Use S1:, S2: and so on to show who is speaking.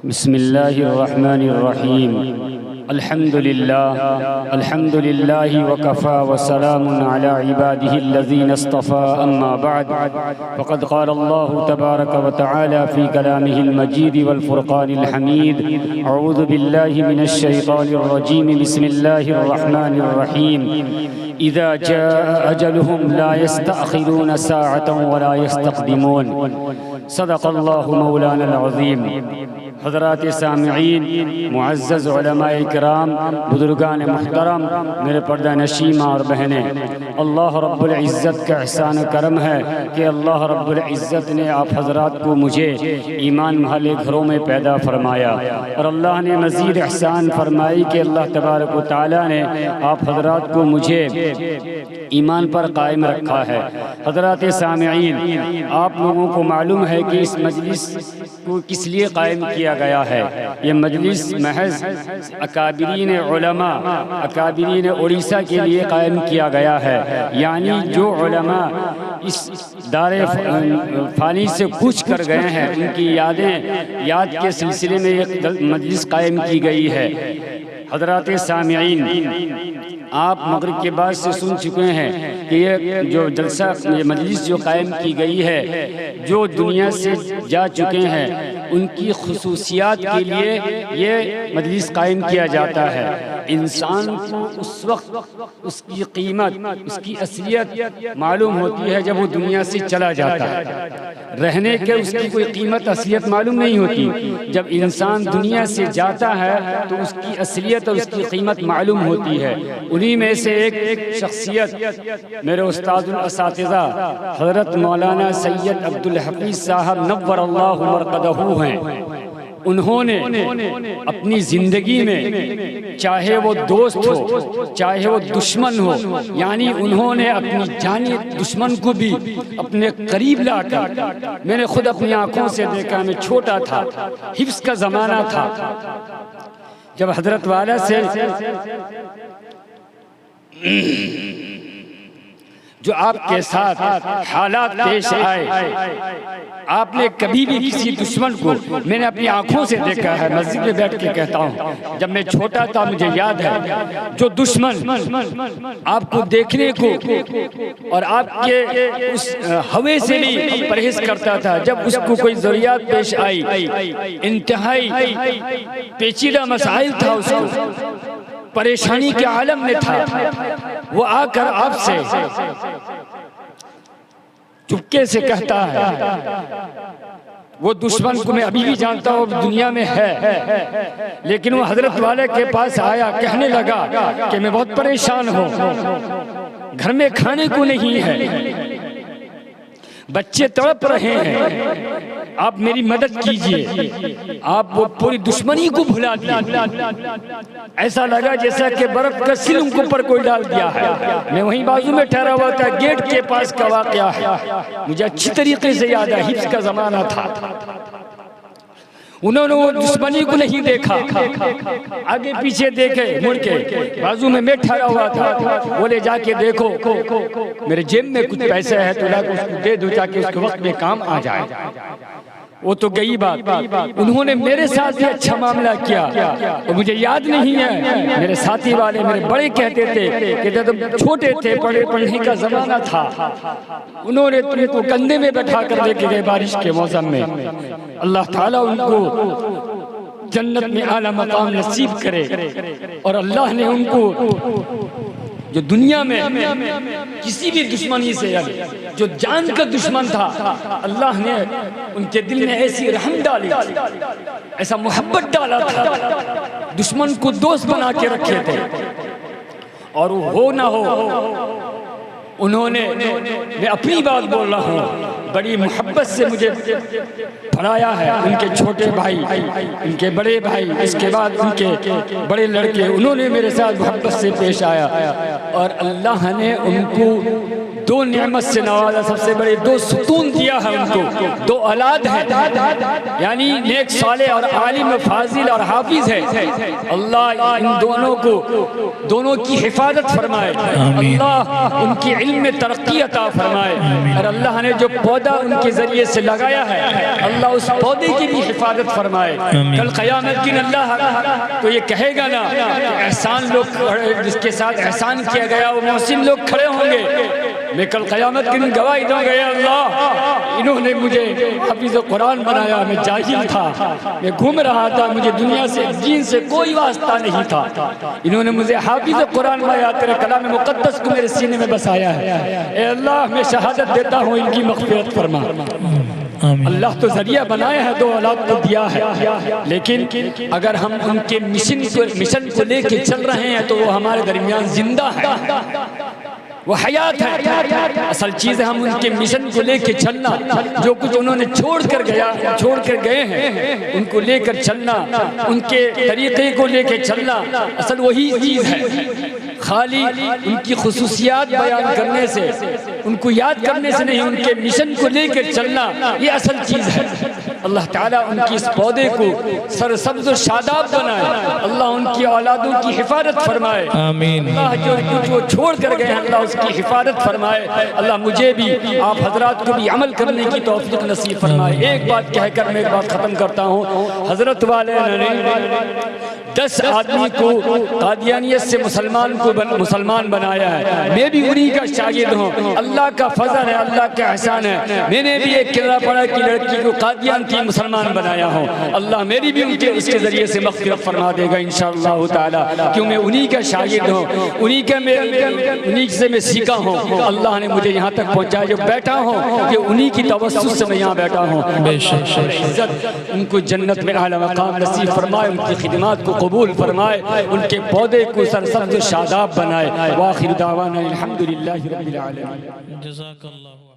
S1: بسم الله الرحمن الرحيم. الحمد لله وكفى وسلام على عباده الذين اصطفى. أما بعد، فقد قال الله تبارك وتعالى في كلامه المجيد والفرقان الحميد: أعوذ بالله من الشيطان الرجيم. بسم الله الرحمن الرحيم. إذا جاء أجلهم لا يستأخرون ساعة ولا يستقدمون. صدق الله مولانا العظيم. حضرات سامعین، معزز علماء کرام، بزرگان محترم، میرے پردہ نشین ماں اور بہنیں، اللہ رب العزت کا احسان و کرم ہے کہ اللہ رب العزت نے آپ حضرات کو مجھے ایمان والے گھروں میں پیدا فرمایا، اور اللہ نے مزید احسان فرمائی کہ اللہ تبارک و تعالیٰ نے آپ حضرات کو مجھے ایمان پر قائم رکھا ہے۔ حضرات سامعین، آپ لوگوں کو معلوم ہے کہ اس مجلس کو کس لیے قائم کیا گیا ہے۔ یہ مجلس محض اکابرین علماء، اکابرین اڑیسہ کے لیے قائم کیا گیا ہے، یعنی جو علماء اس دار فانی سے کوچ کر گئے ہیں، ان کی یاد کے سلسلے میں ایک مجلس قائم کی گئی ہے۔ حضرات سامعین، آپ مغرب کے بعد سے سن چکے ہیں کہ یہ جو جلسہ، یہ مجلس جو قائم کی گئی ہے، جو دنیا سے جا چکے ہیں ان کی خصوصیات کے لیے یہ مجلس قائم کیا جاتا ہے۔ انسان کو اس وقت اس کی قیمت، اس کی اصلیت معلوم ہوتی ہے جب وہ دنیا سے چلا جاتا ہے۔ رہنے کے اس کی کوئی قیمت اصلیت معلوم نہیں ہوتی۔ جب انسان دنیا سے جاتا ہے تو اس کی اصلیت اور اس کی قیمت معلوم ہوتی ہے۔ انہی میں سے ایک شخصیت میرے استاد الاساتذہ حضرت مولانا سید عبدالحفیظ صاحب نور اللہ مرقدہ ہیں۔ انہوں نے اپنی زندگی میں، چاہے وہ دوست ہو چاہے وہ دشمن ہو، یعنی انہوں نے اپنی جانی دشمن کو بھی اپنے قریب لا کر، میں نے خود اپنی آنکھوں سے دیکھا، میں چھوٹا تھا، حفظ کا زمانہ تھا، جب حضرت والا سے جو آپ کے ساتھ حالات پیش آئے، آپ نے کبھی بھی کسی دشمن کو، میں نے اپنی آنکھوں سے دیکھا ہے، مسجد میں بیٹھ کے کہتا ہوں، جب میں چھوٹا تھا مجھے یاد ہے، جو دشمن آپ کو دیکھنے کو اور آپ کے اس ہوے سے بھی پرہیز کرتا تھا، جب اس کو کوئی ضروریات پیش آئی، انتہائی پیچیدہ مسائل تھا، اس کو پریشانی کے عالم میں تھا، وہ آ کر آپ سے چپکے سے کہتا ہے، وہ دشمن کو میں ابھی بھی جانتا ہوں دنیا میں ہے، لیکن وہ حضرت والے کے پاس آیا، کہنے لگا کہ میں بہت پریشان ہوں، گھر میں کھانے کو نہیں ہے، بچے تڑپ رہے ہیں، آپ میری مدد کیجئے۔ آپ وہ پوری دشمنی کو بھلا دیا، ایسا لگا جیسا کہ برف کا سل ان کو پر کوئی ڈال دیا ہے۔ میں وہیں بازو میں ٹھہرا ہوا تھا، گیٹ کے پاس کا واقعہ ہے، مجھے اچھی طریقے سے یاد ہے، حفظ کا زمانہ تھا۔ انہوں نے وہ دشمنی کو نہیں دیکھا، آگے پیچھے دیکھے، مڑ کے بازو میں ٹھہرا ہوا تھا، بولے جا کے دیکھو میرے جیب میں کچھ پیسے ہے تو لا کے اس کو دے دو تاکہ اس کے وقت میں کام آ جائے۔ وہ تو گئی بات، انہوں نے میرے ساتھ بھی اچھا معاملہ کیا، اور مجھے یاد نہیں ہے، میرے ساتھی والے میرے بڑے کہتے تھے کہ جب چھوٹے تھے، پڑھنے کا زمانہ تھا، انہوں نے تم کو کندھے میں بیٹھا کر لے کے گئے بارش کے موسم میں۔ اللہ تعالیٰ ان کو جنت میں اعلیٰ مقام نصیب کرے، اور اللہ نے ان کو جو دنیا میں کسی بھی دشمنی سے، جو جان کا دشمن تھا، اللہ نے ان کے دل میں ایسی رحم ڈالی، ایسا محبت ڈالا تھا، دشمن کو دوست بنا کے رکھے تھے، اور وہ ہو نہ ہو، انہوں نے، میں اپنی بات بول رہا ہوں، بڑی محبت سے مجھے پڑھایا ہے، ان کے چھوٹے بھائی، ان کے بڑے بھائی، اس کے بعد ان کے بڑے لڑکے، انہوں نے میرے ساتھ محبت سے پیش آیا، اور اللہ نے ان کو دو نعمت سے نوازا، سب سے بڑے دو ستون دیا ہے ان کو، دو اولاد ہیں، یعنی نیک صالح اور عالم فاضل اور حافظ ہے۔ اللہ ان دونوں کو، دونوں کی حفاظت فرمائے، اللہ ان کی علم میں ترقی عطا فرمائے، اور اللہ نے جو پودا ان کے ذریعے سے لگایا ہے اللہ اس پودے کی بھی حفاظت فرمائے۔ کل قیامت دن اللہ تو یہ کہے گا نا کہ احسان لوگ جس کے ساتھ احسان کیا گیا وہ محسن لوگ کھڑے ہوں گے، میں کل قیامت کے دن گواہی دوں گا، یا اللہ انہوں نے مجھے حافظ قرآن بنایا، میں جاہل تھا، میں گھوم رہا تھا، مجھے دنیا سے دین سے کوئی واسطہ نہیں تھا، انہوں نے مجھے حافظ قرآن بنایا، تیرے کلام مقدس کو میرے سینے میں بسایا ہے۔ اے اللہ میں شہادت دیتا ہوں ان کی مغفرت فرما۔ اللہ تو ذریعہ بنایا ہے، دو اولاد کو دیا ہے، لیکن اگر ہم ان کے مشن کو لے کے چل رہے ہیں تو وہ ہمارے درمیان زندہ ہے، وہ حیات ہے۔ اصل چیز ہے ہم ان کے مشن کو لے کے چلنا، جو کچھ انہوں نے چھوڑ کر گئے ہیں ان کو لے کر چلنا، ان کے طریقے کو لے کے چلنا، اصل وہی چیز ہے۔ خالی ان کی خصوصیات بیان کرنے سے، ان کو یاد کرنے سے نہیں، ان کے مشن کو لے کر چلنا یہ اصل چیز ہے۔ اللہ تعالیٰ ان کی اس پودے کو سرسبز و شاداب بنائے، اللہ ان کی اولادوں کی حفاظت فرمائے، آمین۔ اللہ جو کچھ وہ چھوڑ کر گئے ہیں اللہ اس کی حفاظت فرمائے، اللہ مجھے بھی آپ حضرات کو بھی عمل کرنے کی توفیق نصیب فرمائے۔ ایک بات کہہ کر میں ایک بات ختم کرتا ہوں، حضرت والے نے 10 آدمی کو قادیانیت سے مسلمان بنایا ہے، میں بھی انہی کا شاگرد ہوں، اللہ کا فضل ہے، اللہ کا احسان ہے، میں نے بھی ایک قلعہ پڑھا کہ لڑکی کو قادیان کی مسلمان بنایا ہوں، اللہ میری بھی اس کے ذریعے سے مغفرت فرما دے گا انشاءاللہ تعالی، کیوں میں انہی کا شاگرد ہوں، انہی سے میں سیکھا ہوں، اللہ نے مجھے یہاں تک پہنچایا، جو بیٹھا ہوں کہ انہی کی توسط سے میں یہاں بیٹھا ہوں۔ بے شک عزت ان کو جنت میں اعلی مقام نصیب فرمائے، ان کی خدمات کو قبول فرمائے، ان کے پودے کو سرسبز و شاداب بنائے۔ وآخر دعوانا الحمدللہ رب العالمین۔ جزاک اللہ۔